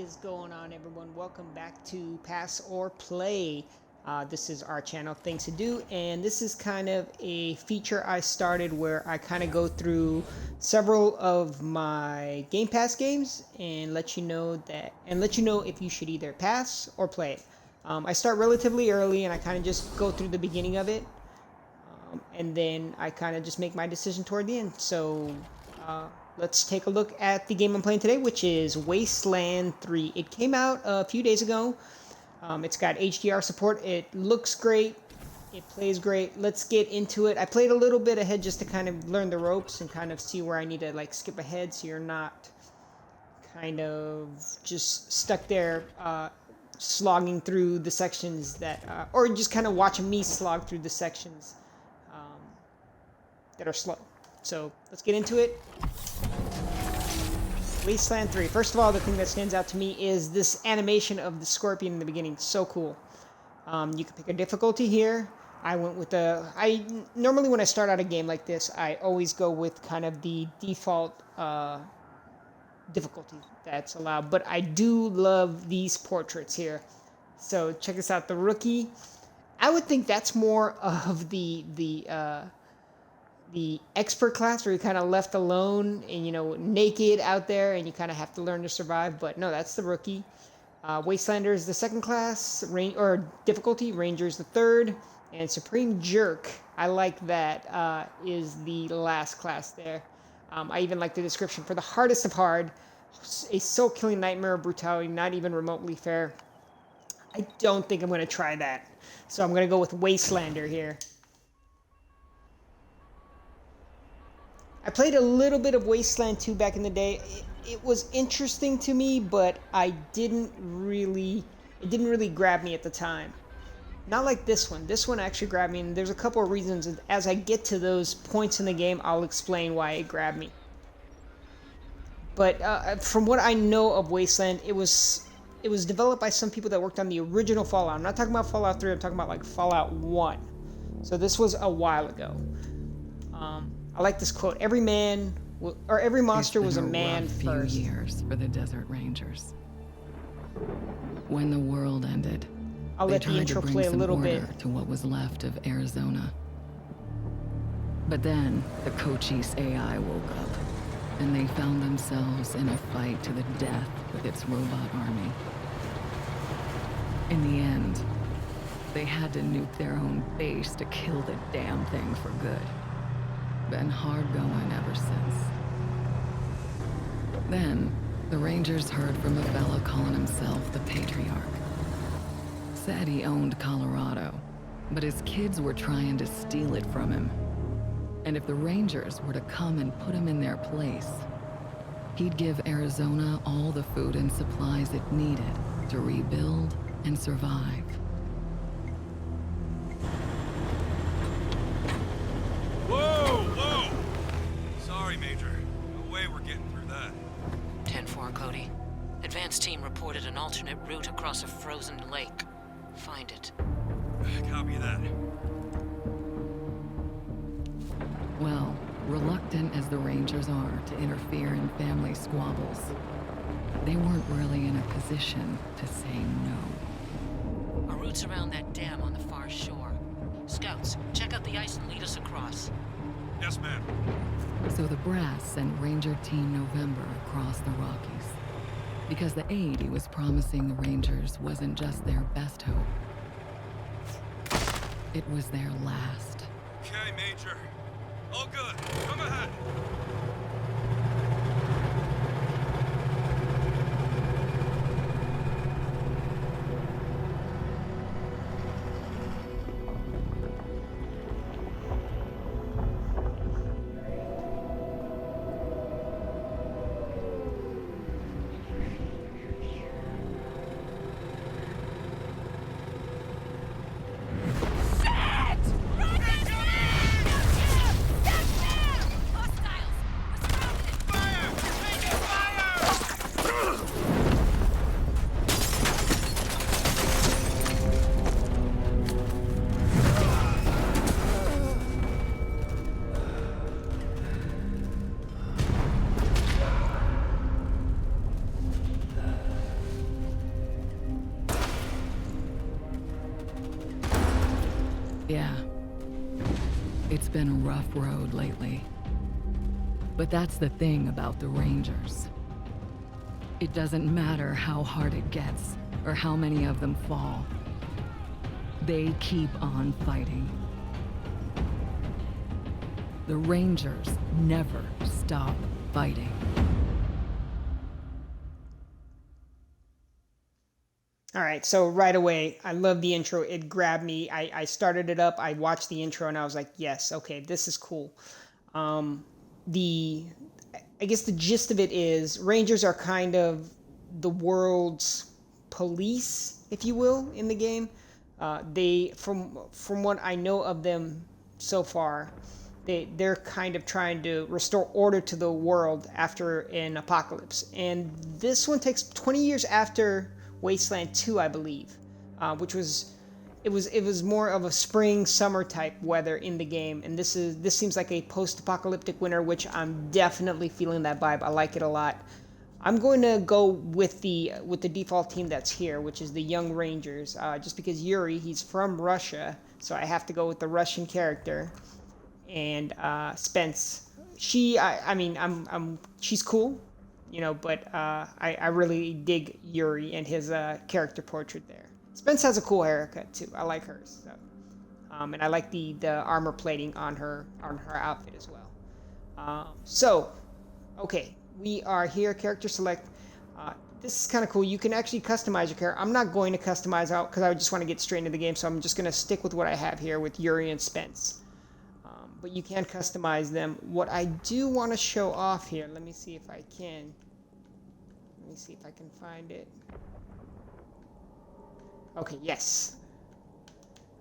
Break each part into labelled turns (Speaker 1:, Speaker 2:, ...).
Speaker 1: is going on, everyone? Welcome back to Pass or Play. This is our channel, Things to Do, and this is kind of a feature I started where I kind of go through several of my Game Pass games and let you know if you should either pass or play it. I start relatively early and I kind of just go through the beginning of it, and then I kind of just make my decision toward the end. So let's take a look at the game I'm playing today, which is Wasteland 3. It came out a few days ago. It's got HDR support. It looks great. It plays great. Let's get into it. I played a little bit ahead just to kind of learn the ropes and kind of see where I need to like skip ahead so you're not kind of just stuck there slogging through the sections that, or just kind of watching me slog through the sections that are slow. So let's get into it. Wasteland 3. First of all, the thing that stands out to me is this animation of the scorpion in the beginning. So cool. You can pick a difficulty here. I went with normally when I start out a game like this, I always go with kind of the default difficulty that's allowed. But I do love these portraits here. So check this out. The rookie. I would think that's more of the expert class where you're kind of left alone and, naked out there and you kind of have to learn to survive. But no, that's the rookie. Wastelander is the second class, difficulty. Ranger is the third. And Supreme Jerk, I like that, is the last class there. I even like the description. For the hardest of hard, a soul-killing nightmare of brutality, not even remotely fair. I don't think I'm going to try that. So I'm going to go with Wastelander here. I played a little bit of Wasteland 2 back in the day. It was interesting to me, but it didn't really grab me at the time. Not like this one. This one actually grabbed me, and there's a couple of reasons. As I get to those points in the game, I'll explain why it grabbed me. But from what I know of Wasteland, it was developed by some people that worked on the original Fallout. I'm not talking about Fallout 3, I'm talking about like Fallout 1. So this was a while ago. I like this quote. Every monster was a man first.
Speaker 2: Few years for the Desert Rangers. When the world ended,
Speaker 1: I'll let the intro play a little bit
Speaker 2: to what was left of Arizona. But then the Cochise AI woke up, and they found themselves in a fight to the death with its robot army. In the end, they had to nuke their own base to kill the damn thing for good. Been hard going ever since. Then, the Rangers heard from a fella calling himself the Patriarch. Said he owned Colorado, but his kids were trying to steal it from him. And if the Rangers were to come and put him in their place, he'd give Arizona all the food and supplies it needed to rebuild and survive.
Speaker 3: Major. No way we're getting through that.
Speaker 4: 10-4, Cody. Advance team reported an alternate route across a frozen lake. Find it.
Speaker 3: Copy that.
Speaker 2: Well, reluctant as the Rangers are to interfere in family squabbles, they weren't really in a position to say no.
Speaker 4: Our route's around that dam on the far shore. Scouts, check out the ice and lead us across.
Speaker 3: Yes, ma'am.
Speaker 2: So the brass sent Ranger Team November across the Rockies, because the aid he was promising the Rangers wasn't just their best hope. It was their last.
Speaker 3: Okay, Major. All good. Come ahead.
Speaker 2: Yeah. It's been a rough road lately. But that's the thing about the Rangers. It doesn't matter how hard it gets, or how many of them fall. They keep on fighting. The Rangers never stop fighting.
Speaker 1: All right, so right away, I love the intro. It grabbed me. I started it up. I watched the intro, and I was like, yes, okay, this is cool. I guess the gist of it is Rangers are kind of the world's police, if you will, in the game. They, from what I know of them so far, they're kind of trying to restore order to the world after an apocalypse. And this one takes 20 years after Wasteland 2, I believe, which was it was more of a spring summer type weather in the game, and this seems like a post-apocalyptic winter, which I'm definitely feeling that vibe. I like it a lot. I'm going to go with the default team that's here, which is the Young Rangers, just because Yuri, he's from Russia, so I have to go with the Russian character. And Spence, she's cool, you know, but I really dig Yuri and his character portrait there. Spence has a cool haircut too. I like hers. So. And I like the armor plating on her outfit as well. Okay, we are here. Character select. This is kind of cool. You can actually customize your character. I'm not going to customize out because I just want to get straight into the game, so I'm just going to stick with what I have here with Yuri and Spence. But you can customize them. What I do want to show off here, let me see if I can. Let me see if I can find it. Okay, yes.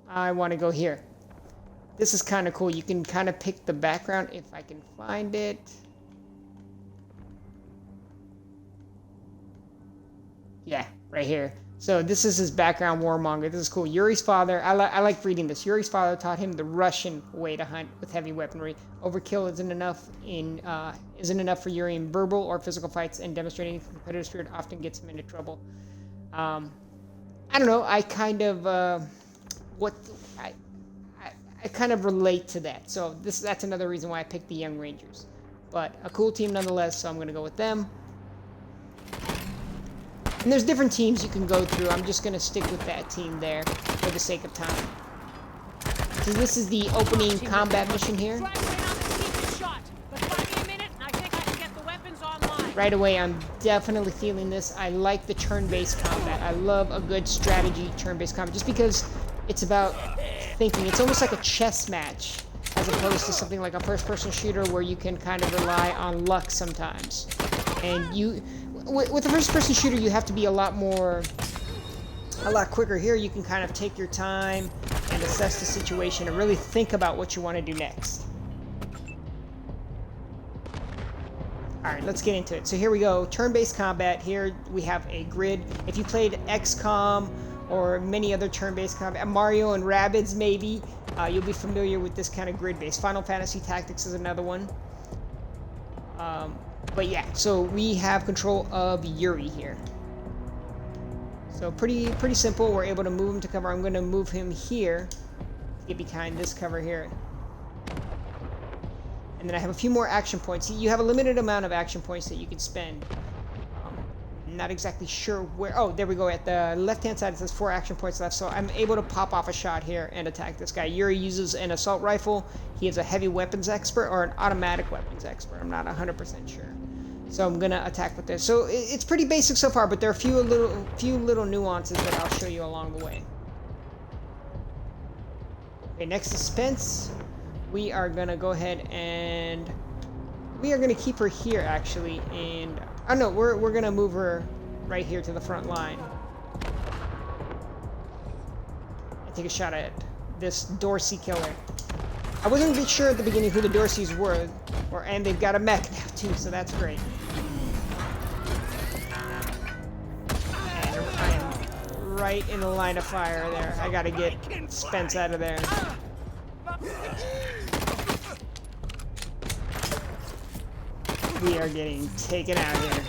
Speaker 1: I want to go here. This is kind of cool. You can kind of pick the background if I can find it. Yeah, right here. So this is his background, warmonger. This is cool. Yuri's father, I like reading this. Yuri's father taught him the Russian way to hunt with heavy weaponry. Overkill isn't enough for Yuri in verbal or physical fights, and demonstrating competitive spirit often gets him into trouble. I don't know. I kind of I kind of relate to that. So that's another reason why I picked the Young Rangers. But a cool team nonetheless. So I'm gonna go with them. And there's different teams you can go through. I'm just going to stick with that team there for the sake of time. So this is the opening combat mission here. Right away, I'm definitely feeling this. I like the turn-based combat. I love a good strategy turn-based combat just because it's about thinking. It's almost like a chess match as opposed to something like a first-person shooter where you can kind of rely on luck sometimes. And with a first-person shooter, you have to be a lot quicker. Here, you can kind of take your time and assess the situation and really think about what you want to do next. All right, let's get into it. So here we go, turn-based combat. Here we have a grid. If you played XCOM or many other turn-based combat, Mario and Rabbids maybe, you'll be familiar with this kind of grid-based. Final Fantasy Tactics is another one. But yeah, so we have control of Yuri here. So pretty simple. We're able to move him to cover. I'm going to move him here to get behind this cover here. And then I have a few more action points. You have a limited amount of action points that you can spend. Not exactly sure where. Oh, there we go. At the left-hand side, it says 4 action points left. So I'm able to pop off a shot here and attack this guy. Yuri uses an assault rifle. He is a heavy weapons expert or an automatic weapons expert. I'm not 100% sure. So I'm gonna attack with this. So it's pretty basic so far, but there are a few little nuances that I'll show you along the way. Okay, next is Spence. We are gonna go ahead and we are gonna keep her here actually, and oh no, we're gonna move her right here to the front line. And take a shot at this Dorsey killer. I wasn't really sure at the beginning who the Dorseys were, and they've got a mech now too, so that's great. And I am right in the line of fire there. I gotta get Spence out of there. We are getting taken out here.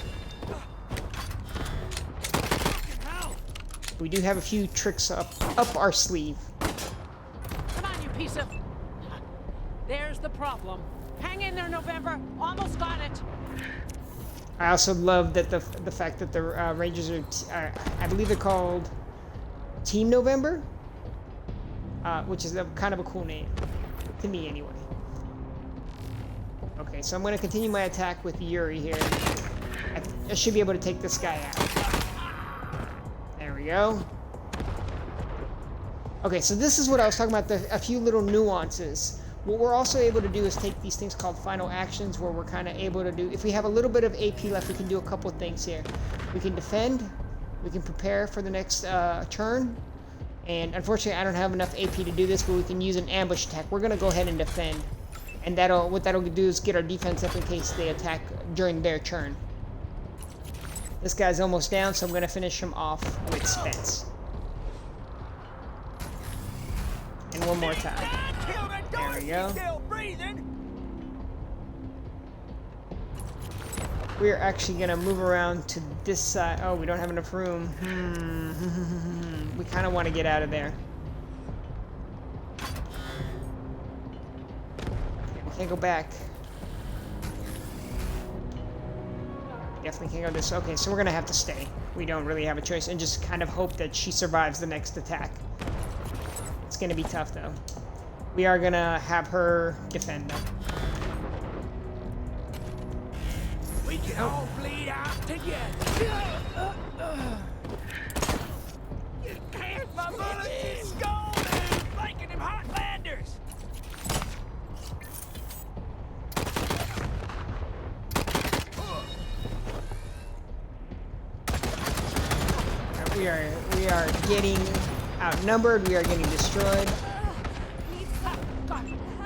Speaker 1: We do have a few tricks up our sleeve.
Speaker 5: piece of... There's the problem. Hang in there, November. Almost got it.
Speaker 1: I also love that the fact that the Rangers are, I believe they're called Team November, which is kind of a cool name, to me anyway. Okay, so I'm going to continue my attack with Yuri here. I should be able to take this guy out. There we go. Okay, so this is what I was talking about, a few little nuances. What we're also able to do is take these things called final actions, where we're kind of able to do, if we have a little bit of AP left, we can do a couple of things here. We can defend, we can prepare for the next turn, and unfortunately I don't have enough AP to do this, but we can use an ambush attack. We're going to go ahead and defend, and what that'll do is get our defense up in case they attack during their turn. This guy's almost down, so I'm going to finish him off with Spence. And one more time. There we go. We're actually going to move around to this side. Oh, we don't have enough room. We kind of want to get out of there. We can't go back. Definitely can't go this. Okay, so we're going to have to stay. We don't really have a choice, and just kind of hope that she survives the next attack. It's going to be tough, though. We are going to have her defend, though.
Speaker 6: We can all bleed out together. Here's my bullets. He's gone. Flanking them hot landers.
Speaker 1: We are getting outnumbered. We are getting destroyed.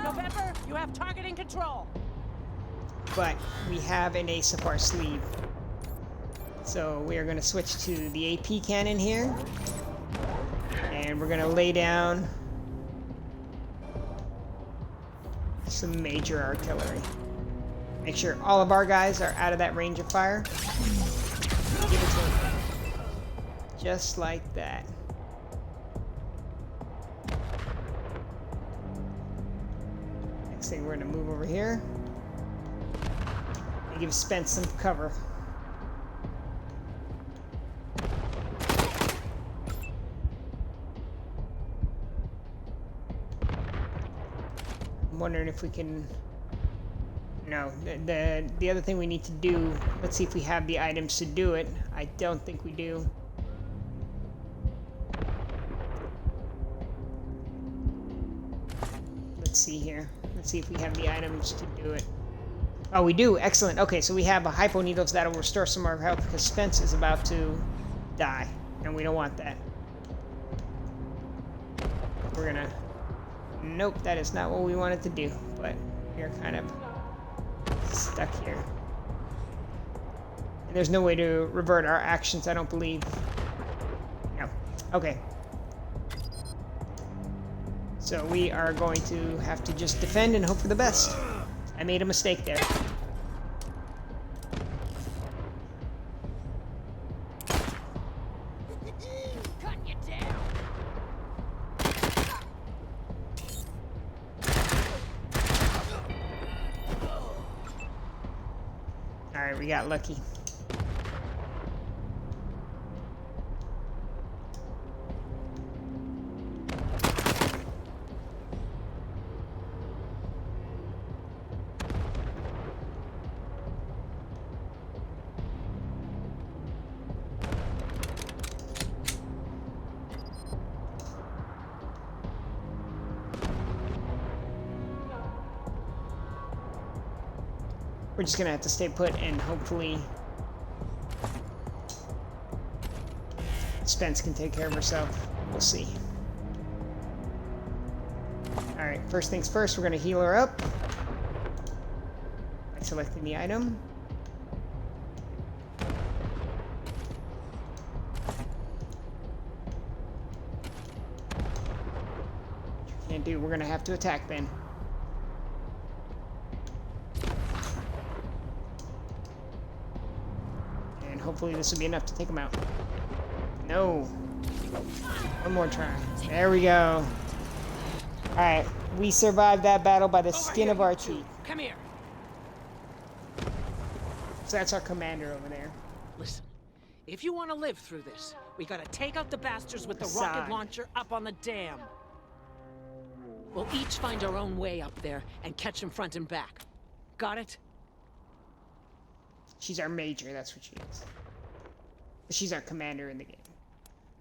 Speaker 5: November, you have targeting control.
Speaker 1: But we have an ace up our sleeve. So we are going to switch to the AP cannon here. And we're going to lay down some major artillery. Make sure all of our guys are out of that range of fire. Give it to them. Just like that. Next thing, we're going to move over here. And give Spence some cover. I'm wondering if we can... No, the other thing we need to do, let's see if we have the items to do it. I don't think we do. Let's see here. Let's see if we have the items to do it. Oh, we do. Excellent. Okay, so we have a hypo needles that'll restore some of our health because Spence is about to die, and we don't want that. We're gonna... Nope, that is not what we wanted to do, but we're kind of stuck here. And there's no way to revert our actions, I don't believe. No. Okay. So we are going to have to just defend and hope for the best. I made a mistake there.
Speaker 6: Cutting you down.
Speaker 1: Alright, we got lucky. We're just gonna have to stay put and hopefully Spence can take care of herself. We'll see. Alright, first things first, we're gonna heal her up by selecting the item. Can't do, we're gonna have to attack then. Hopefully this will be enough to take him out. No. One more try. There we go. Alright, we survived that battle by the
Speaker 5: Over
Speaker 1: skin
Speaker 5: here,
Speaker 1: of our
Speaker 5: you two.
Speaker 1: teeth.
Speaker 5: Come here.
Speaker 1: So that's our commander over there.
Speaker 5: Listen, if you want to live through this, we gotta take out the bastards with the
Speaker 1: Assad.
Speaker 5: rocket launcher up on the dam. We'll each find our own way up there and catch them front and back. Got it?
Speaker 1: She's our major, that's what she is. She's our commander in the game.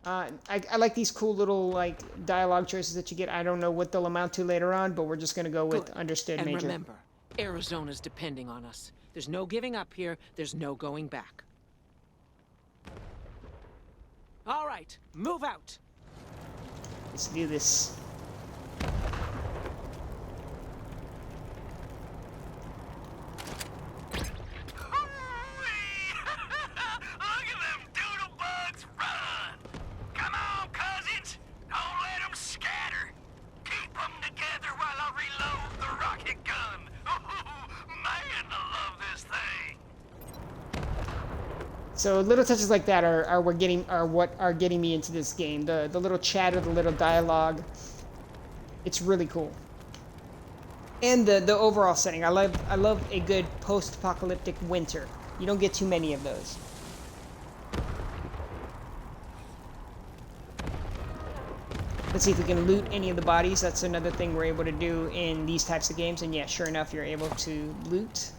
Speaker 1: I like these cool little like dialogue choices that you get. I don't know what they'll amount to later on, but we're just gonna go with
Speaker 5: Good.
Speaker 1: understood,
Speaker 5: And
Speaker 1: major.
Speaker 5: remember, Arizona's depending on us. There's no giving up here. There's no going back. All right, move out.
Speaker 1: Let's do this.
Speaker 6: Look at them doodle bugs run! Come on, cousins! Don't let them scatter! Keep them together while I reload the rocket gun! Man, I love this thing!
Speaker 1: So little touches like that are what are getting me into this game. The little chatter, the little dialogue. It's really cool. And the overall setting. I love a good post-apocalyptic winter. You don't get too many of those. Let's see if we can loot any of the bodies. That's another thing we're able to do in these types of games. And yeah, sure enough, you're able to loot.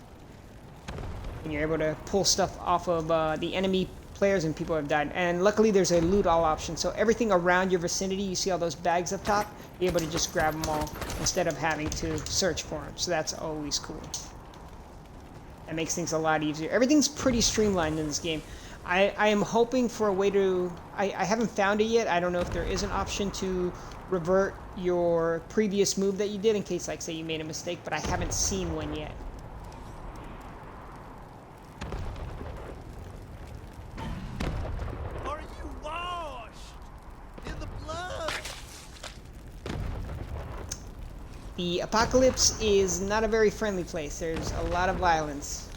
Speaker 1: And you're able to pull stuff off of the enemy players and people have died. And luckily there's a loot all option. So everything around your vicinity, you see all those bags up top, you're able to just grab them all instead of having to search for them. So that's always cool. That makes things a lot easier. Everything's pretty streamlined in this game. I am hoping for a way to... I haven't found it yet. I don't know if there is an option to revert your previous move that you did in case, like, say you made a mistake, but I haven't seen one yet.
Speaker 6: Are you washed in the blood?
Speaker 1: The apocalypse is not a very friendly place. There's a lot of violence.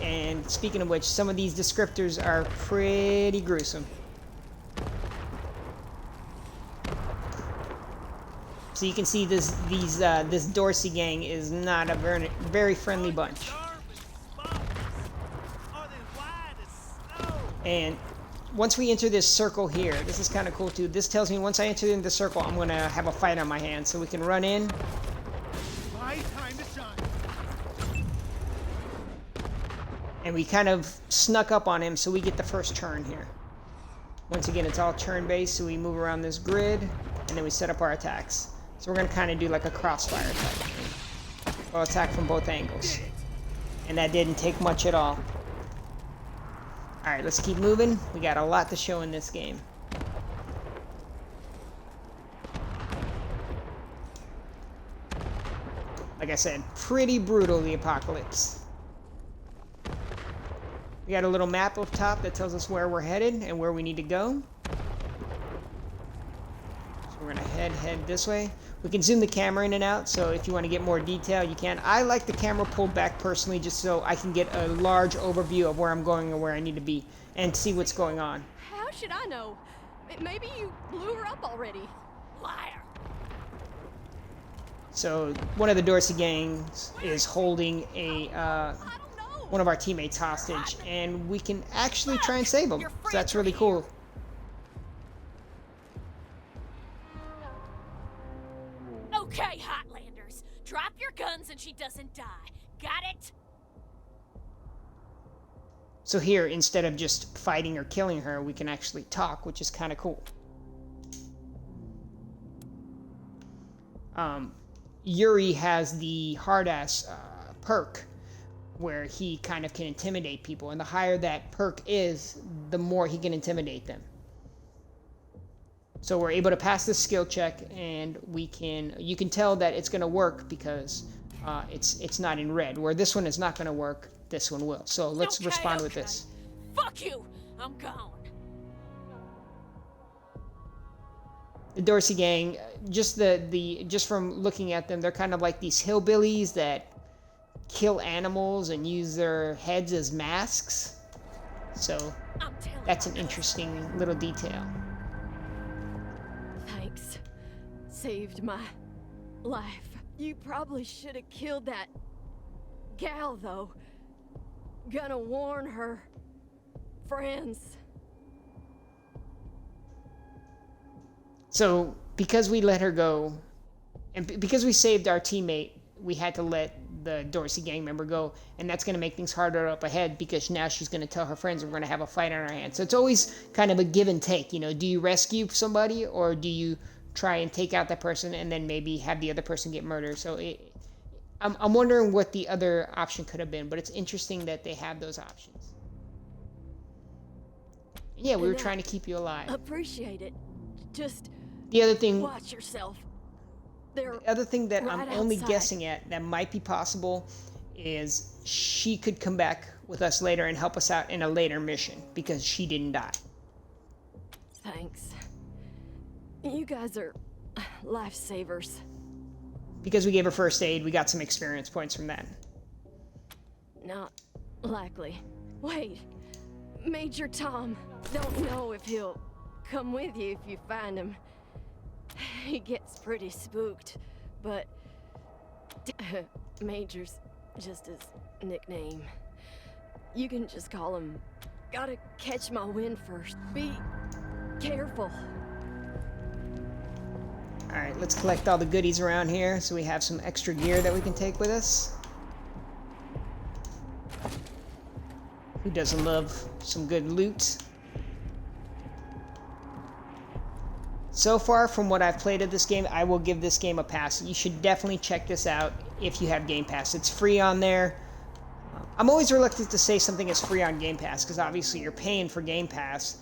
Speaker 1: And speaking of which, some of these descriptors are pretty gruesome. So you can see this Dorsey gang is not a very friendly bunch. And once we enter this circle here, this is kind of cool too. This tells me once I enter in the circle, I'm going to have a fight on my hands. So we can run in.
Speaker 6: My time to shine.
Speaker 1: And we kind of snuck up on him, so we get the first turn here. Once again, it's all turn-based, so we move around this grid, and then we set up our attacks. So we're going to kind of do like a crossfire type thing. We'll attack from both angles. And that didn't take much at all. Alright, let's keep moving. We got a lot to show in this game. Like I said, pretty brutal, the apocalypse. We got a little map up top that tells us where we're headed and where we need to go. So we're gonna head this way. We can zoom the camera in and out, so if you want to get more detail, you can. I like the camera pulled back personally just so I can get a large overview of where I'm going and where I need to be and see what's going on.
Speaker 7: How should I know? Maybe you blew her up already.
Speaker 4: Liar!
Speaker 1: So one of the Dorsey gangs is holding a one of our teammates hostage, and we can actually try and save him. So that's really cool.
Speaker 7: Okay, Hotlanders. Drop your guns and she doesn't die. Got it?
Speaker 1: So here, instead of just fighting or killing her, we can actually talk, which is kind of cool. Yuri has the hard-ass perk where he kind of can intimidate people, and the higher that perk is, the more he can intimidate them. So we're able to pass this skill check, and you can tell that it's going to work because it's not in red. Where this one is not going to work, this one will. So let's respond with this.
Speaker 7: Fuck you! I'm gone.
Speaker 1: The Dorsey gang, just from looking at them, they're kind of like these hillbillies that kill animals and use their heads as masks. So that's an interesting little detail.
Speaker 7: Thanks. Saved my
Speaker 8: life. You probably should have killed that gal, though. Gonna warn her friends.
Speaker 1: So, because we let her go, and because we saved our teammate, we had to let the Dorsey gang member go, and that's going to make things harder up ahead because now she's going to tell her friends and we're going to have a fight on our hands. So it's always kind of a give and take, you know. Do you rescue somebody or do you try and take out that person and then maybe have the other person get murdered? So I'm wondering what the other option could have been, but it's interesting that they have those options. Yeah, we were trying to keep you alive.
Speaker 8: Appreciate it. Just
Speaker 1: the other thing,
Speaker 8: watch yourself.
Speaker 1: The other thing that
Speaker 8: right
Speaker 1: I'm only
Speaker 8: outside.
Speaker 1: guessing at that might be possible is she could come back with us later and help us out in a later mission because she didn't die.
Speaker 8: Thanks. You guys are lifesavers.
Speaker 1: Because we gave her first aid, we got some experience points from that.
Speaker 8: Not likely. Wait. Major Tom. Don't know if he'll come with you if you find him. He gets pretty spooked, but Major's just his nickname. You can just call him. Gotta catch my wind first. Be careful.
Speaker 1: Alright, let's collect all the goodies around here so we have some extra gear that we can take with us. Who doesn't love some good loot? So far, from what I've played of this game, I will give this game a pass. You should definitely check this out if you have Game Pass. It's free on there. I'm always reluctant to say something is free on Game Pass, because obviously you're paying for Game Pass,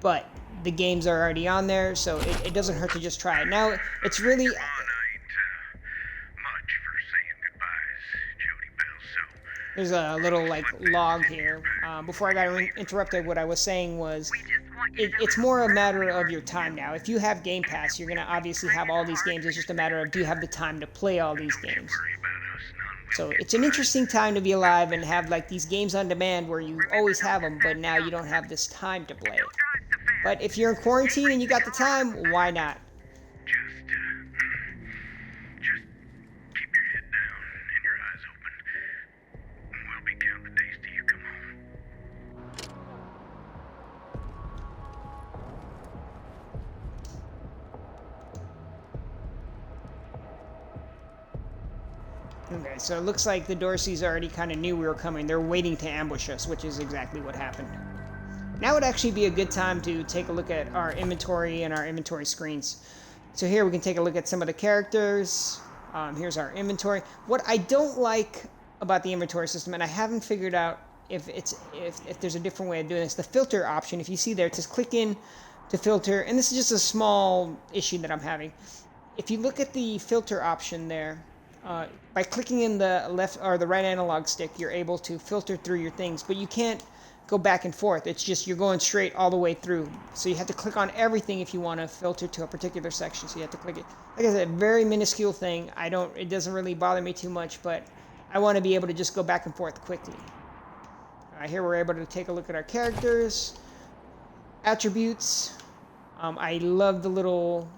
Speaker 1: but the games are already on there, so it doesn't hurt to just try it. Now, it's really...
Speaker 6: much for saying goodbyes, Jody Bell, so...
Speaker 1: There's a little, like, log here. Before I got interrupted, what I was saying was... It's more a matter of your time now. If you have Game Pass, you're going to obviously have all these games. It's just a matter of, do you have the time to play all these games? So it's an interesting time to be alive and have like these games on demand where you always have them, but now you don't have this time to play it. But if you're in quarantine and you got the time, why not?
Speaker 6: Just keep your head down and your eyes open. We'll be counting the days till you come home.
Speaker 1: Okay, so it looks like the Dorseys already kind of knew we were coming. They're waiting to ambush us, which is exactly what happened. Now would actually be a good time to take a look at our inventory and our inventory screens. So here we can take a look at some of the characters. Here's our inventory. What I don't like about the inventory system, and I haven't figured out if there's a different way of doing this, the filter option, if you see there, it says click in to filter, and this is just a small issue that I'm having. If you look at the filter option there, by clicking in the left or the right analog stick, you're able to filter through your things, but you can't go back and forth. It's just you're going straight all the way through. So you have to click on everything if you want to filter to a particular section. So you have to click it. Like I said, very minuscule thing. It doesn't really bother me too much, but I want to be able to just go back and forth quickly. Here we're able to take a look at our characters, attributes. I love the little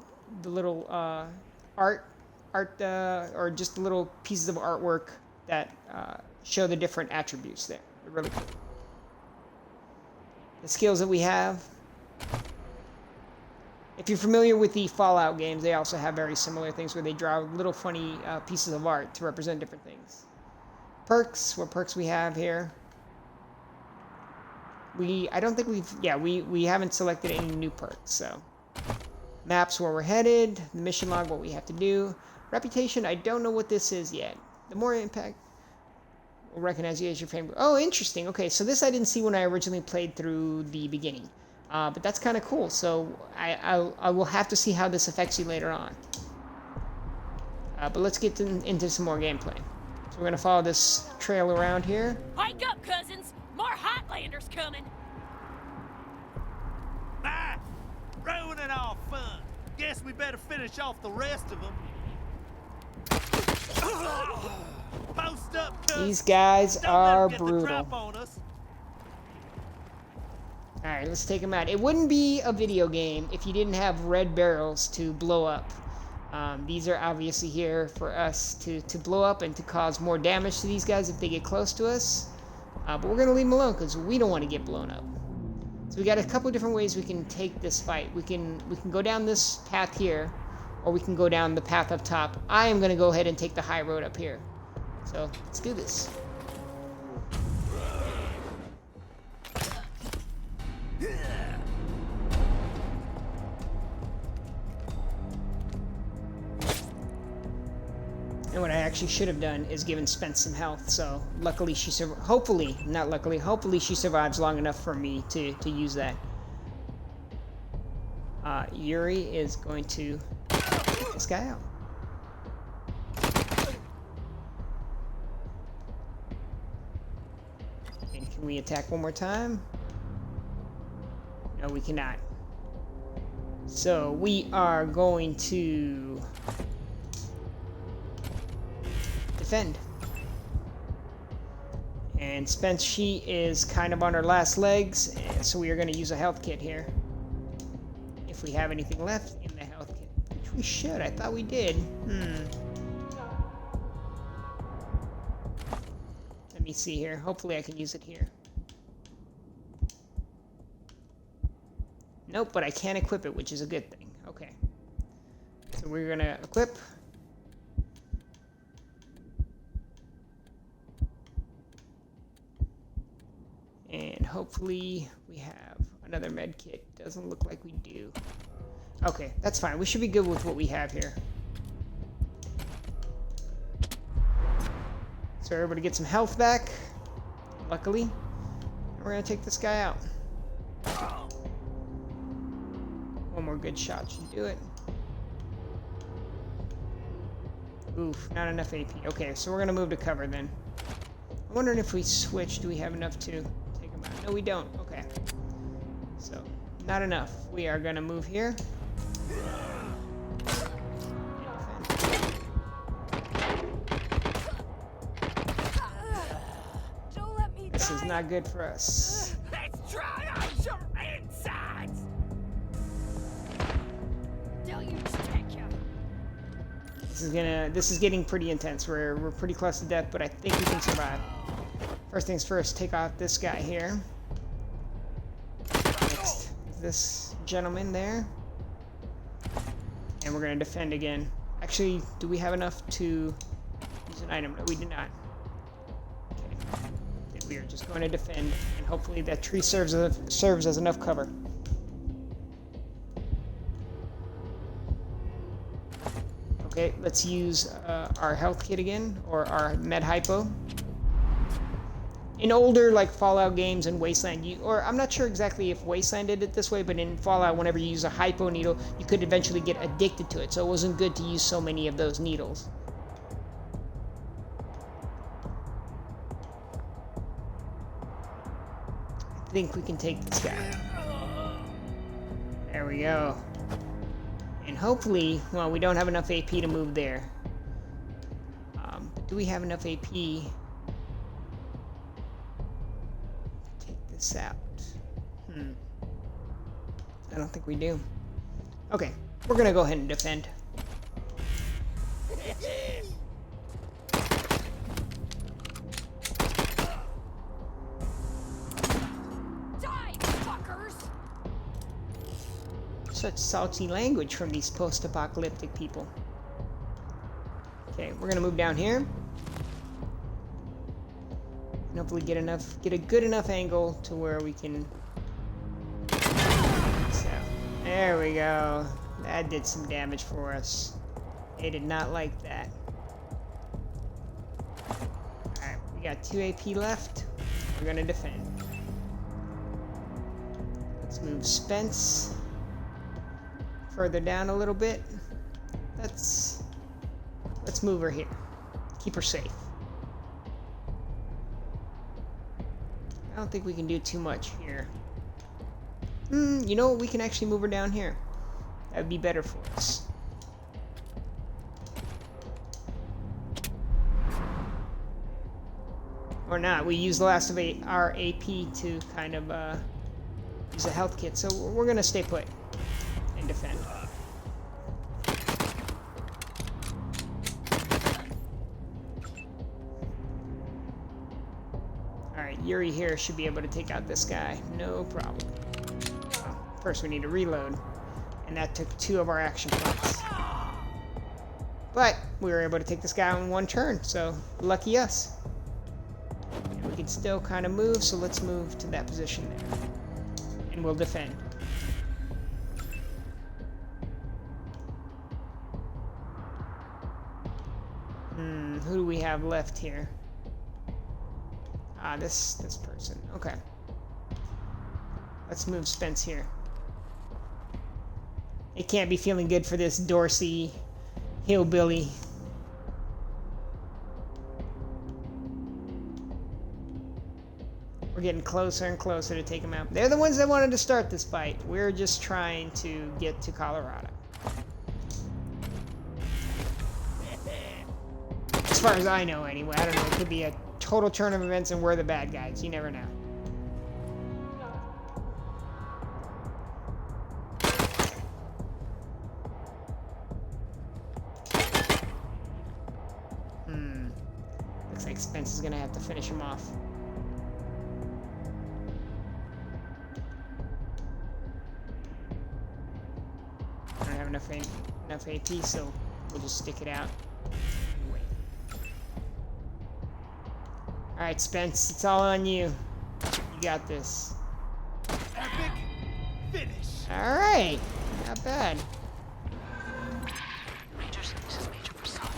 Speaker 1: art or just the little pieces of artwork that show the different attributes there. They're really cool. The skills that we have. If you're familiar with the Fallout games, they also have very similar things where they draw little funny pieces of art to represent different things. Perks, what perks we have here. I don't think we haven't selected any new perks, so. Maps, where we're headed. The mission log, what we have to do. Reputation, I don't know what this is yet. The more impact will recognize you as your family. Oh, interesting. Okay, so this I didn't see when I originally played through the beginning. But that's kind of cool. So I will have to see how this affects you later on. But let's get into some more gameplay. So we're going to follow this trail around here.
Speaker 7: Hike up, cousins! More Highlanders coming!
Speaker 9: Ah! Ruining all fun. Guess we better finish off the rest of them. Post up, cuz.
Speaker 1: These guys are brutal.
Speaker 9: Us.
Speaker 1: Alright, let's take them out. It wouldn't be a video game if you didn't have red barrels to blow up. These are obviously here for us to blow up and to cause more damage to these guys if they get close to us. But we're going to leave them alone because we don't want to get blown up. So we got a couple different ways we can take this fight. We can go down this path here, or we can go down the path up top. I am going to go ahead and take the high road up here. So let's do this. And what I actually should have done is given Spence some health, so luckily she hopefully she survives long enough for me to use that. Yuri is going to take this guy out. And can we attack one more time? No, we cannot. So we are going to defend. And Spence, she is kind of on her last legs, so we are going to use a health kit here. If we have anything left in the health kit, which we should. I thought we did. Let me see here. Hopefully I can use it here. Nope, but I can't equip it, which is a good thing. Okay. So we're going to equip. And hopefully we have another med kit. Doesn't look like we do. Okay, that's fine. We should be good with what we have here. So we're able to get some health back, luckily. We're gonna take this guy out. One more good shot should do it. Oof, not enough AP. Okay, so we're gonna move to cover then. I'm wondering if we switch, do we have enough to take him out? No, we don't. Okay. So, not enough. We are gonna move here. This is not good for us.
Speaker 6: Let's try on your insides!
Speaker 1: This is getting pretty intense. We're pretty close to death, but I think we can survive. First things first, take off this guy here. Next, this gentleman there. And we're gonna defend again. Actually, do we have enough to use an item? No, we do not. Okay. Then we are just going to defend, and hopefully that tree serves as enough cover. Okay, let's use our health kit again, or our med hypo. In older like Fallout games and Wasteland, or I'm not sure exactly if Wasteland did it this way, but in Fallout, whenever you use a hypo needle, you could eventually get addicted to it, so it wasn't good to use so many of those needles. I think we can take this guy. There we go. And hopefully, well, we don't have enough AP to move there. Do we have enough AP to take this out? I don't think we do. Okay, we're gonna go ahead and defend. Such salty language from these post-apocalyptic people. Okay, we're gonna move down here. And hopefully get a good enough angle to where we can. So, there we go. That did some damage for us. They did not like that. Alright, we got 2 AP left. We're gonna defend. Let's move Spence further down a little bit. Let's move her here. Keep her safe. I don't think we can do too much here. You know what? We can actually move her down here. That would be better for us. Or not. We use the last of our AP to kind of use a health kit. So we're going to stay put and defend. Yuri here should be able to take out this guy. No problem. Well, first we need to reload. And that took 2 of our action points. But we were able to take this guy in 1 turn, so lucky us. And we can still kind of move, so let's move to that position there. And we'll defend. Who do we have left here? Ah, this person. Okay. Let's move Spence here. It can't be feeling good for this Dorsey hillbilly. We're getting closer and closer to take them out. They're the ones that wanted to start this fight. We're just trying to get to Colorado. As far as I know, anyway. I don't know. It could be a total turn of events and we're the bad guys. You never know. Looks like Spence is gonna have to finish him off. I don't have enough AP, so we'll just stick it out. Alright, Spence, it's all on you. You got this.
Speaker 9: Epic finish.
Speaker 1: Alright, not bad.
Speaker 4: Rangers, this is Major Prasad.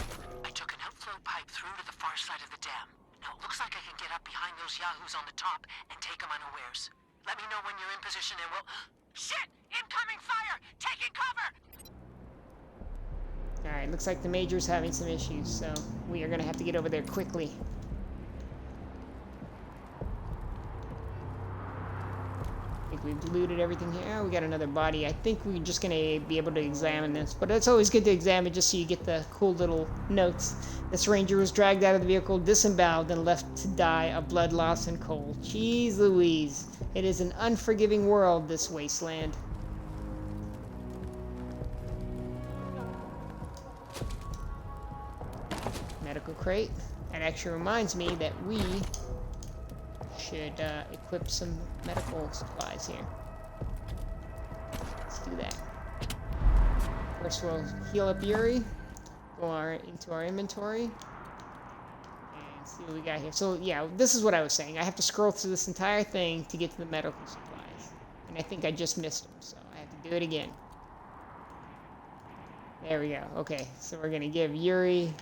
Speaker 4: I took an outflow pipe through to the far side of the dam. Now it looks like I can get up behind those yahoos on the top and take them unawares. Let me know when you're in position and we'll...
Speaker 6: Shit! Incoming fire! Taking cover!
Speaker 1: Alright, looks like the Major's having some issues, so we are gonna have to get over there quickly. I think we've looted everything here. Oh, we got another body. I think we're just gonna be able to examine this, but it's always good to examine just so you get the cool little notes. This ranger was dragged out of the vehicle, disemboweled, and left to die of blood loss and cold. Jeez Louise. It is an unforgiving world, this wasteland. Medical crate. That actually reminds me that we should equip some medical supplies here. Let's do that. First we'll heal up Yuri, go into our inventory, and see what we got here. So yeah, this is what I was saying. I have to scroll through this entire thing to get to the medical supplies. And I think I just missed them, so I have to do it again. There we go. Okay, so we're gonna give Yuri...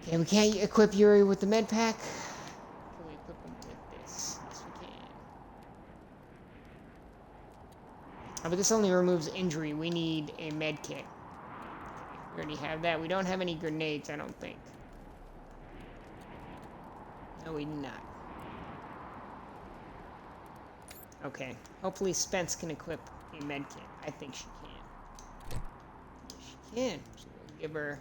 Speaker 1: Okay, we can't equip Yuri with the med pack. Can we equip him with this? Yes, we can. Oh, but this only removes injury. We need a med kit. Okay, we already have that. We don't have any grenades, I don't think. No, we do not. Okay, hopefully Spence can equip a med kit. I think she can. Yes, she can. So we'll give her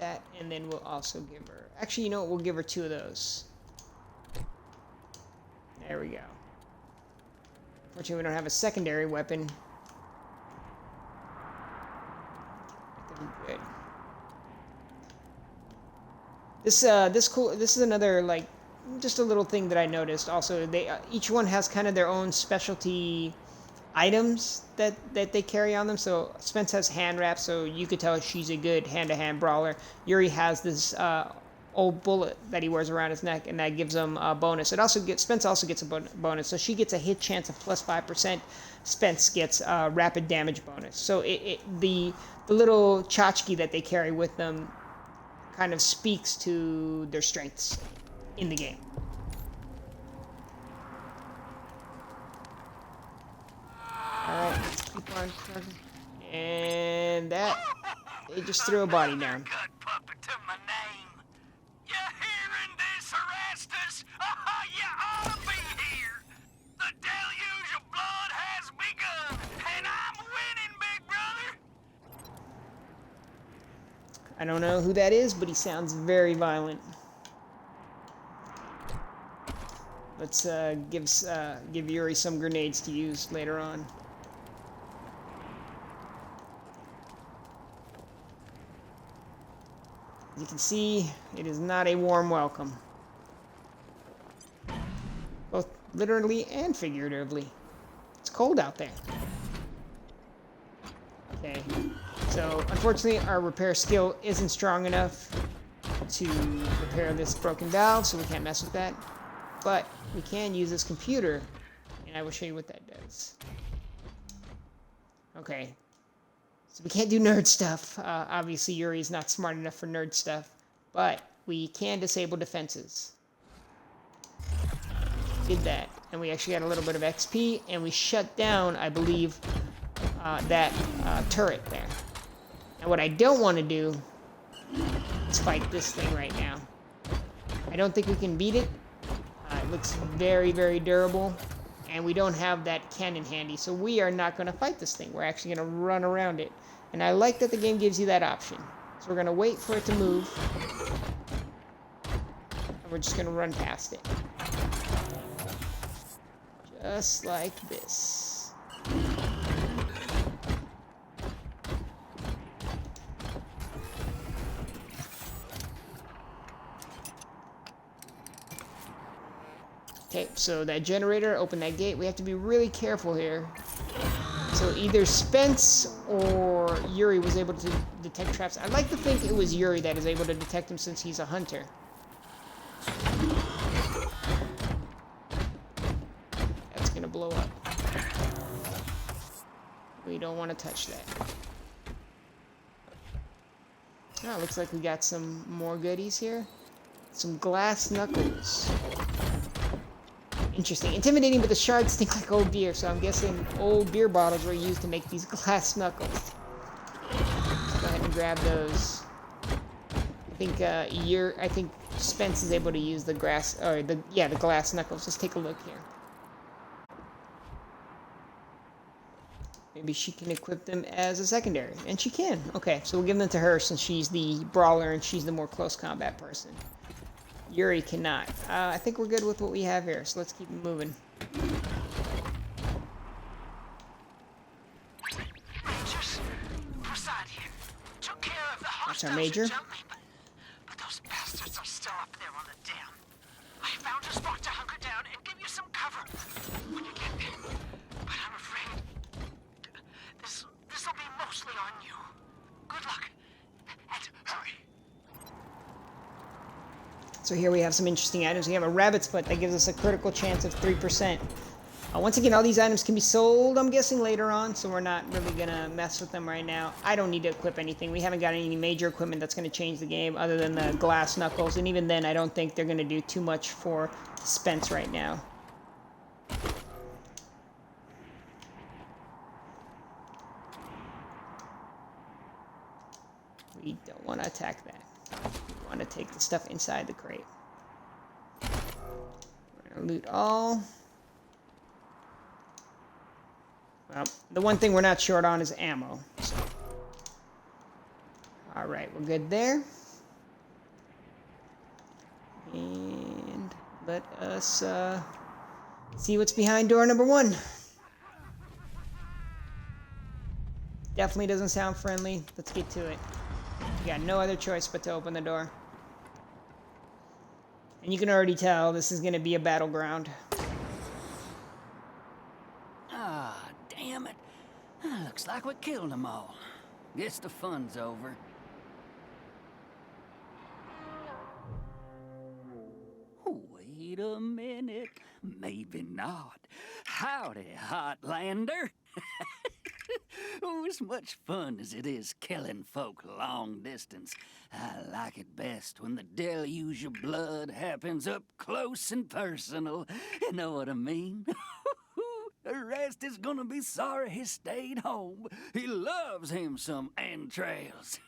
Speaker 1: that, and then we'll also give her... Actually, you know what? We'll give her 2 of those. There we go. Fortunately, we don't have a secondary weapon. That could be good. This is another, like, just a little thing that I noticed. Also, they each one has kind of their own specialty items that they carry on them. So Spence has hand wraps, so you could tell she's a good hand-to-hand brawler. Yuri has this old bullet that he wears around his neck, and that gives him a bonus. Spence also gets a bonus, so she gets a hit chance of plus 5%. Spence gets a rapid damage bonus. So the little tchotchke that they carry with them kind of speaks to their strengths in the game. Alright, let's keep on trucking. And that, they just threw a body down.
Speaker 6: Good puppet to my name. You hearing this, Erastus? You ought to be here. The deluge of blood has begun, and I'm winning, big brother.
Speaker 1: I don't know who that is, but he sounds very violent. Let's give Yuri some grenades to use later on. As you can see, it is not a warm welcome. Both literally and figuratively. It's cold out there. Okay, so unfortunately our repair skill isn't strong enough to repair this broken valve, so we can't mess with that. But we can use this computer, and I will show you what that does. Okay, so we can't do nerd stuff. Obviously Yuri is not smart enough for nerd stuff, but we can disable defenses. Did that, and we actually got a little bit of XP, and we shut down, I believe, that turret there. Now what I don't want to do is fight this thing right now. I don't think we can beat it. It looks very, very durable, and we don't have that cannon handy, so we are not going to fight this thing. We're actually going to run around it, and I like that the game gives you that option. So we're going to wait for it to move, and we're just going to run past it. Just like this. Okay, so that generator, open that gate. We have to be really careful here. So either Spence or Yuri was able to detect traps. I'd like to think it was Yuri that is able to detect them since he's a hunter. That's gonna blow up. We don't want to touch that. Oh, looks like we got some more goodies here. Some glass knuckles. Interesting. Intimidating, but the shards stink like old beer, so I'm guessing old beer bottles were used to make these glass knuckles. Let's go ahead and grab those. I think Spence is able to use the glass knuckles. Let's take a look here. Maybe she can equip them as a secondary, and she can. Okay, so we'll give them to her since she's the brawler and she's the more close combat person. Yuri cannot. I think we're good with what we have here, so let's keep moving.
Speaker 4: Rangers, Prasad here. Took care of the
Speaker 1: That's our
Speaker 4: hostiles
Speaker 1: major.
Speaker 4: who jumped me, but those bastards are still up there on the dam. I found a spot to hunker down and give you some cover when you get there. But I'm afraid this'll be mostly on you. Good luck, and hurry.
Speaker 1: So here we have some interesting items. We have a rabbit's foot that gives us a critical chance of 3%. Once again, all these items can be sold, I'm guessing, later on, so we're not really going to mess with them right now. I don't need to equip anything. We haven't got any major equipment that's going to change the game other than the glass knuckles, and even then, I don't think they're going to do too much for Spence right now. We don't want to attack that. We want to take the stuff inside the crate. We're going to loot all. Well, the one thing we're not short on is ammo. So. Alright, we're good there. And let us see what's behind door number 1. Definitely doesn't sound friendly. Let's get to it. We got no other choice but to open the door. And you can already tell this is going to be a battleground.
Speaker 10: Ah, damn it. Looks like we killed them all. Guess the fun's over. Wait a minute. Maybe not. Howdy, Hotlander. Oh, as much fun as it is killing folk long distance, I like it best when the deluge of blood happens up close and personal. You know what I mean? The rest is gonna be sorry he stayed home. He loves him some entrails.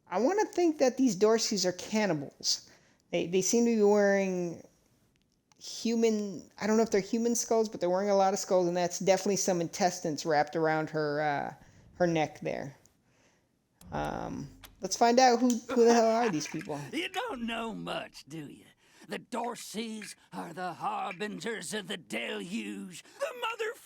Speaker 1: I want to think that these Dorseys are cannibals. They seem to be wearing human, I don't know if they're human skulls, but they're wearing a lot of skulls, and that's definitely some intestines wrapped around her neck there. Let's find out who the hell are these people.
Speaker 10: You don't know much, do you? The Dorseys are the harbingers of the deluge, the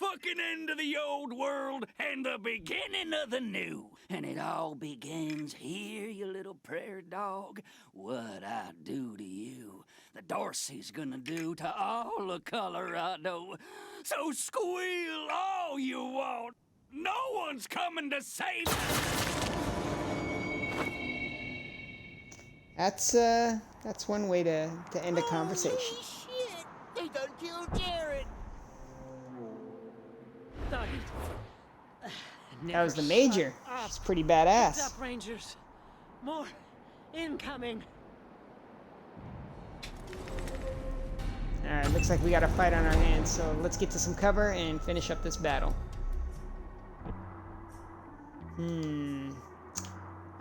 Speaker 10: motherfucking end of the old world and the beginning of the new. And it all begins here, you little prairie dog. What I do to you, the Dorsey's gonna do to all of Colorado. So squeal all you want. No one's coming to save us.
Speaker 1: That's one way to end a conversation.
Speaker 9: Holy shit! They done killed Jared!
Speaker 5: Thought
Speaker 1: That was the Major. She's pretty badass.
Speaker 5: Heads up, Rangers. More incoming.
Speaker 1: Alright, looks like we got a fight on our hands, so let's get to some cover and finish up this battle. I'm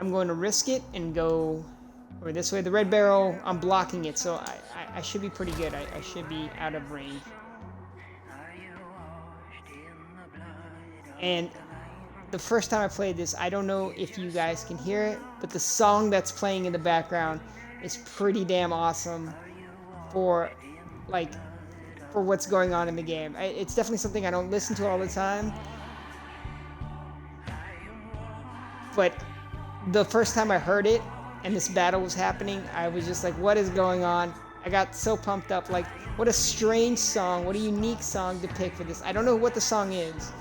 Speaker 1: going to risk it and go over this way. The red barrel, I'm blocking it, so I should be pretty good. I should be out of range. And the first time I played this, I don't know if you guys can hear it, but the song that's playing in the background is pretty damn awesome for what's going on in the game. It's definitely something I don't listen to all the time, but the first time I heard it and this battle was happening, I was just like, what is going on? I got so pumped up. Like, what a strange song, what a unique song to pick for this. I don't know what the song is,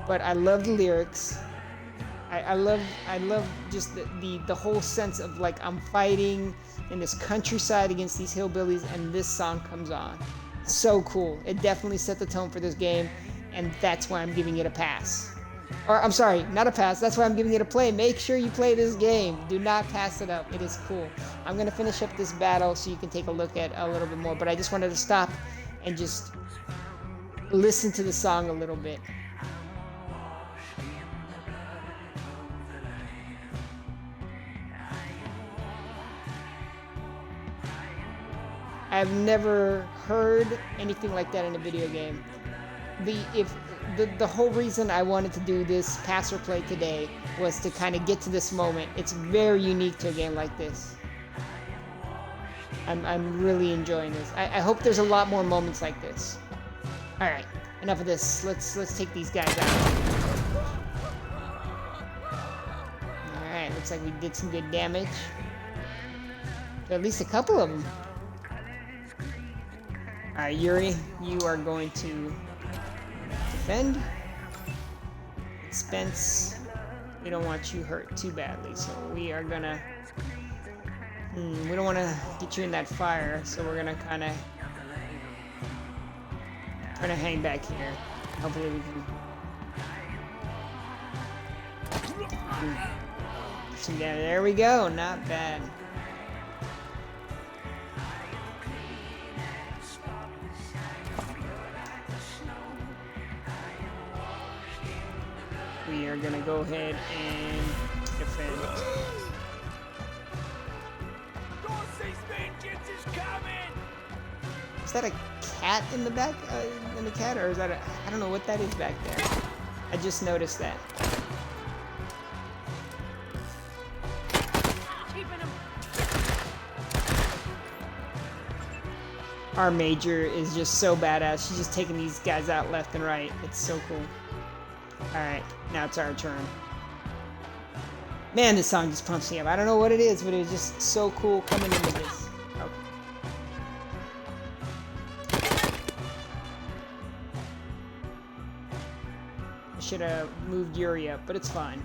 Speaker 1: but I love the lyrics. I love just the whole sense of like I'm fighting in this countryside against these hillbillies and this song comes on. So cool. It definitely set the tone for this game, and that's why I'm giving it a pass. Or I'm sorry, not a pass. That's why I'm giving it a play. Make sure you play this game. Do not pass it up. It is cool. I'm gonna finish up this battle so you can take a look at a little bit more, but I just wanted to stop and just listen to the song a little bit. I've never heard anything like that in a video game. The whole reason I wanted to do this pass or play today was to kind of get to this moment. It's very unique to a game like this. I'm really enjoying this. I hope there's a lot more moments like this. All right, enough of this. Let's take these guys out. All right, looks like we did some good damage. At least a couple of them. Alright, Yuri, you are going to defend. Spence, we don't want you hurt too badly, so we are gonna... we don't want to get you in that fire, so we're gonna kind of hang back here. Hopefully we can... There we go, not bad. We are gonna go ahead and defend. Is that a cat in the back? In the cat, or is that I don't know what that is back there. I just noticed that. Our Major is just so badass. She's just taking these guys out left and right. It's so cool. Alright, now it's our turn. Man, this song just pumps me up. I don't know what it is, but it's just so cool coming into this. Okay. I should have moved Yuri up, but it's fine.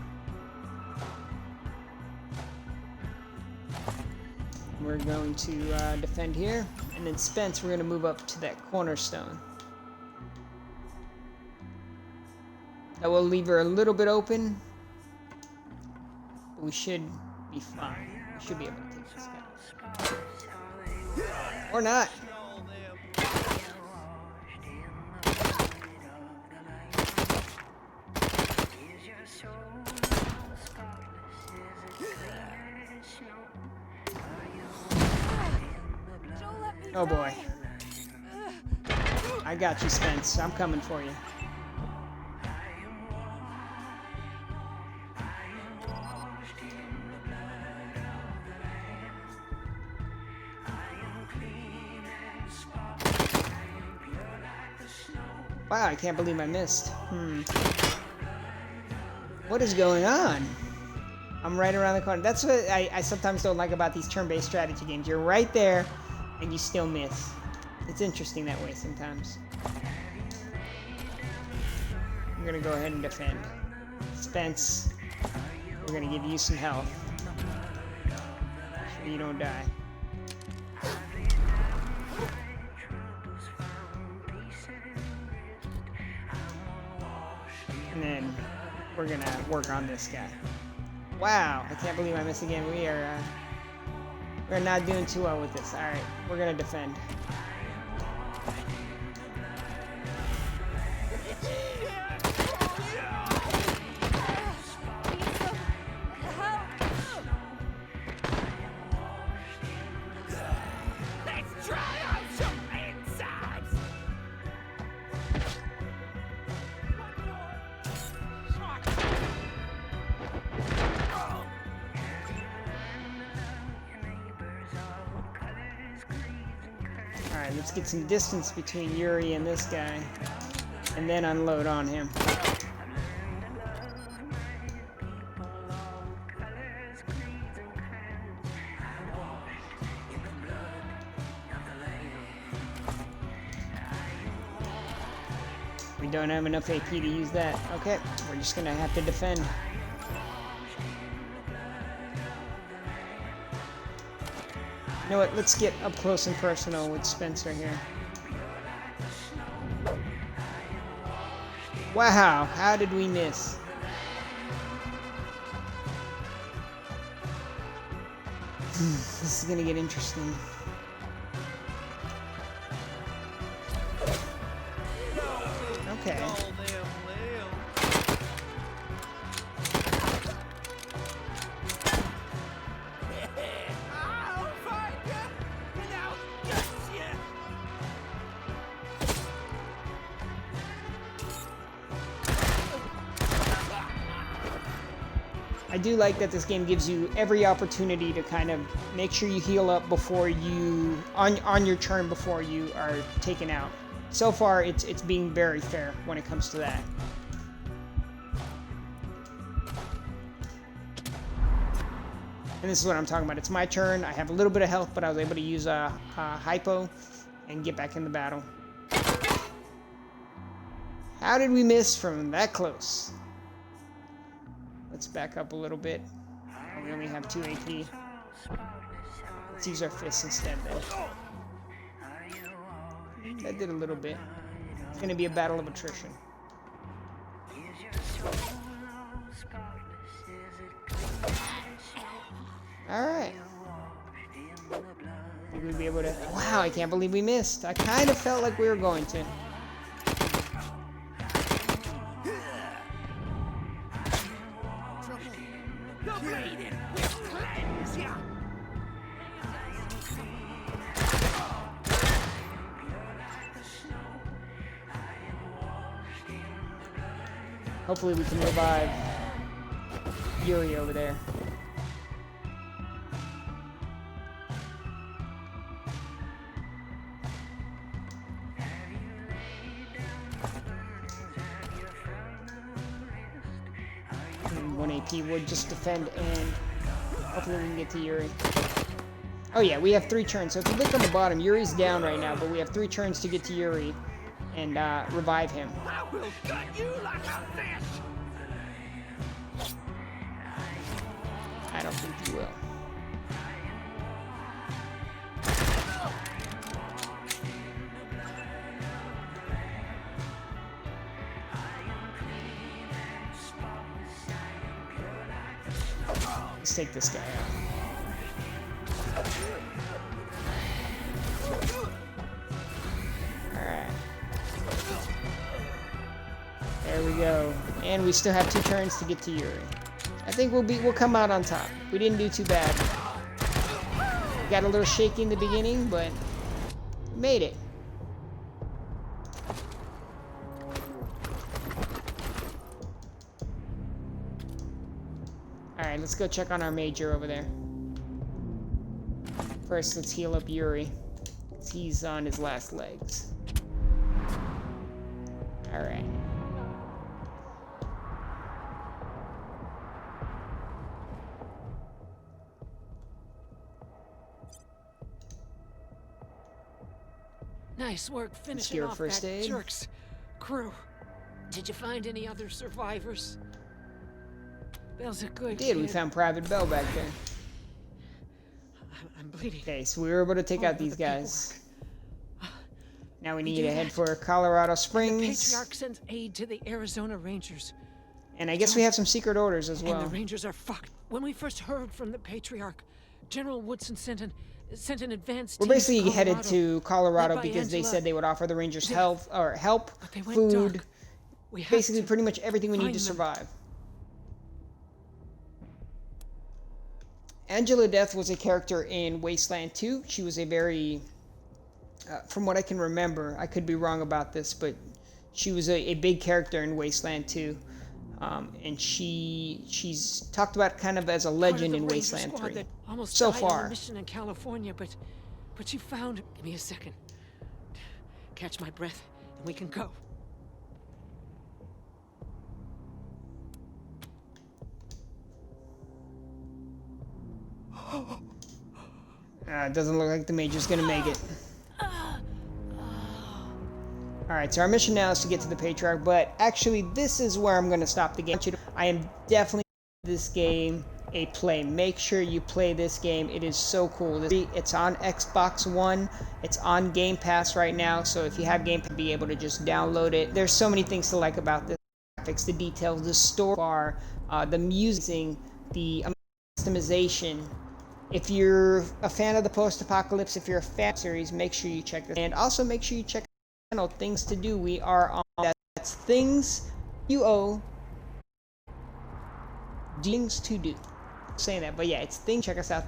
Speaker 1: We're going to defend here, and then Spence, we're going to move up to that cornerstone. That will leave her a little bit open, but we should be fine. We should be able to take this guy. Or not. Oh boy. I got you, Spence. I'm coming for you. Wow, I can't believe I missed. What is going on? I'm right around the corner. That's what I sometimes don't like about these turn-based strategy games. You're right there, and you still miss. It's interesting that way sometimes. We're gonna go ahead and defend. Spence, we're gonna give you some health. So you don't die. And then we're gonna work on this guy. Wow, I can't believe I missed again. We're not doing too well with this. All right, we're gonna defend. Alright, let's get some distance between Yuri and this guy, and then unload on him. We don't have enough AP to use that. Okay, we're just gonna have to defend. You know what, let's get up close and personal with Spencer here. Wow, how did we miss? This is gonna get interesting. Okay. I do like that this game gives you every opportunity to kind of make sure you heal up before you on your turn before you are taken out. So far, it's being very fair when it comes to that. And this is what I'm talking about. It's my turn. I have a little bit of health, but I was able to use a hypo and get back in the battle. How did we miss from that close? Let's back up a little bit. Oh, we only have 2 AP. Let's use our fists instead then. That did a little bit. It's going to be a battle of attrition. Alright. Think we'd be able to... Wow, I can't believe we missed. I kind of felt like we were going to. Hopefully we can revive Yuri over there. And 1 AP would just defend, and hopefully we can get to Yuri. Oh yeah, we have 3 turns. So if you look on the bottom, Yuri's down right now, but we have 3 turns to get to Yuri and revive him.
Speaker 6: I will gut you like a fish.
Speaker 1: I don't think you will. Let's take this guy out. Alright. There we go. And we still have 2 turns to get to Yuri. I think we'll come out on top. We didn't do too bad. We got a little shaky in the beginning, but we made it. Alright, let's go check on our major over there. First, let's heal up Yuri. He's on his last legs. All right.
Speaker 5: Nice work finishing
Speaker 1: your
Speaker 5: off
Speaker 1: first
Speaker 5: that
Speaker 1: aid.
Speaker 5: jerk's crew. Did you find any other survivors? Bell's a good
Speaker 1: Did we
Speaker 5: kid.
Speaker 1: found Private Bell back there?
Speaker 5: I'm bleeding.
Speaker 1: Okay, so we were able to take out
Speaker 5: Over
Speaker 1: these
Speaker 5: the
Speaker 1: guys. Now we need
Speaker 5: do
Speaker 1: to head
Speaker 5: that.
Speaker 1: for Colorado
Speaker 5: The
Speaker 1: Springs.
Speaker 5: Patriarch sends aid to the Arizona Rangers.
Speaker 1: And I guess we have some secret orders as
Speaker 5: And the
Speaker 1: well.
Speaker 5: Rangers are fucked. When we first heard from the Patriarch, General Woodson sent an advance
Speaker 1: We're
Speaker 5: team
Speaker 1: basically
Speaker 5: to
Speaker 1: headed
Speaker 5: Colorado,
Speaker 1: to Colorado
Speaker 5: led by
Speaker 1: because they
Speaker 5: Angela.
Speaker 1: said they would offer the Rangers help,
Speaker 5: But they went
Speaker 1: food,
Speaker 5: dark. We have
Speaker 1: basically
Speaker 5: to
Speaker 1: pretty much everything we need
Speaker 5: find
Speaker 1: to
Speaker 5: them.
Speaker 1: survive. Angela Death was a character in Wasteland 2. She was a very, from what I can remember, I could be wrong about this, but she was a big character in Wasteland 2. And she's talked about kind of as a legend in Wasteland 3.
Speaker 5: That almost
Speaker 1: So
Speaker 5: died on
Speaker 1: far.
Speaker 5: a mission in California, but she found. Give me a second. Catch my breath, and we can go.
Speaker 1: It doesn't look like the Major's gonna make it. Alright, so our mission now is to get to the Patriarch, but actually this is where I'm going to stop the game. I am definitely this game a play. Make sure you play this game. It is so cool. It's on Xbox One. It's on Game Pass right now, so if you have Game Pass, be able to just download it. There's so many things to like about this. The graphics, the details, the story, the music, the customization. If you're a fan of the post-apocalypse, if you're a fan of the series, make sure you check this. And also make sure you check channel Things to Do. We are on that's Things UO Things to Do. I'm saying that, but yeah, it's Things. Check us out there.